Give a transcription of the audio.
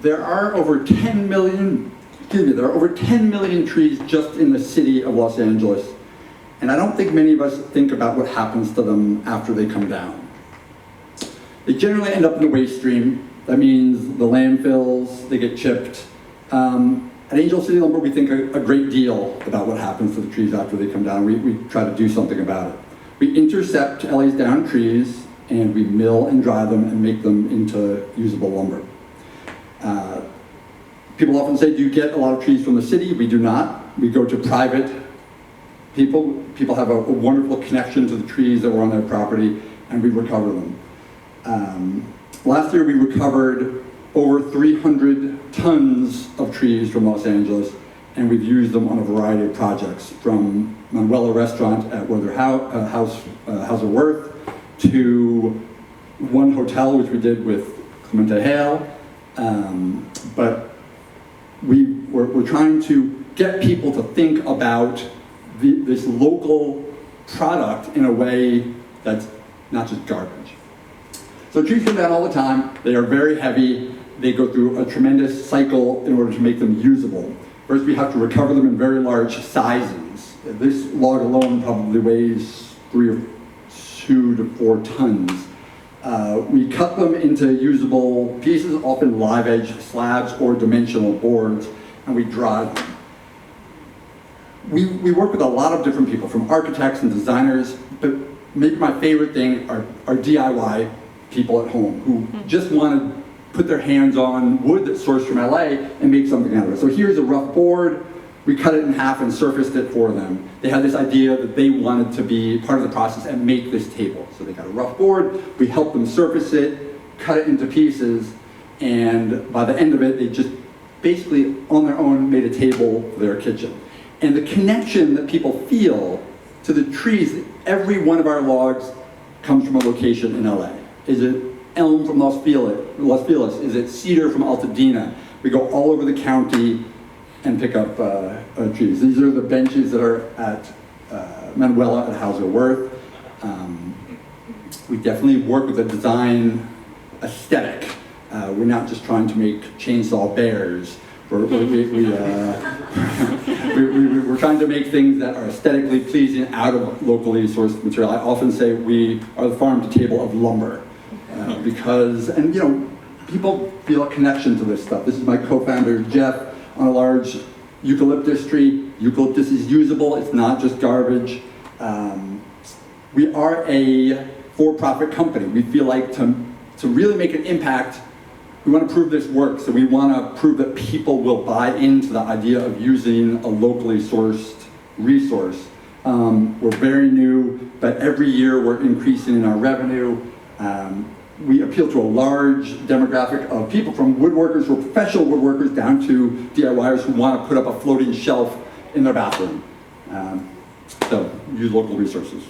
there are over 10 million, there are over 10 million trees just in the city of Los Angeles. And I don't think many of us think about what happens to them after they come down. They generally end up in the waste stream. That means the landfills, they get chipped. At Angel City Lumber, we think a great deal about what happens to the trees after they come down. We try to do something about it. We intercept LA's downed trees, and we mill and dry them and make them into usable lumber. People often say, do you get a lot of trees from the city? We do not. We go to private people. People have a wonderful connection to the trees that were on their property, and we recover them. Last year we recovered over 300 tons of trees from Los Angeles, and we've used them on a variety of projects, from Manuela Restaurant at Werther House of Worth, to one hotel, which we did with Clemente Hale. But we're trying to get people to think about this local product in a way that's not just garbage. So trees come down all the time. They are very heavy. They go through a tremendous cycle in order to make them usable. First, we have to recover them in very large sizes. This log alone probably weighs 2 to 4 tons. We cut them into usable pieces, often live edge slabs or dimensional boards, and we dry them. We work with a lot of different people, from architects and designers, but maybe my favorite thing are DIY people at home who just want to put their hands on wood that's sourced from LA and make something out of it. So here's a rough board. We cut it in half and surfaced it for them. They had this idea that they wanted to be part of the process and make this table. So they got a rough board, we helped them surface it, cut it into pieces, and by the end of it, they just basically on their own made a table for their kitchen. And the connection that people feel to the trees, every one of our logs comes from a location in LA. Is it elm from Los Feliz? Is it cedar from Altadena? We go all over the county and pick up trees. These are the benches that are at Manuela at House of Worth. We definitely work with a design aesthetic. We're not just trying to make chainsaw bears. We're trying to make things that are aesthetically pleasing out of locally sourced material. I often say we are the farm to table of lumber because, and you know, people feel a connection to this stuff. This is my co-founder, Jeff, on a large eucalyptus tree. Eucalyptus is usable, it's not just garbage. We are a for-profit company. We feel like to really make an impact, we want to prove this works, so we want to prove that people will buy into the idea of using a locally sourced resource. We're very new, but every year we're increasing in our revenue. We appeal to a large demographic of people, from woodworkers who are professional woodworkers down to DIYers who want to put up a floating shelf in their bathroom. So use local resources.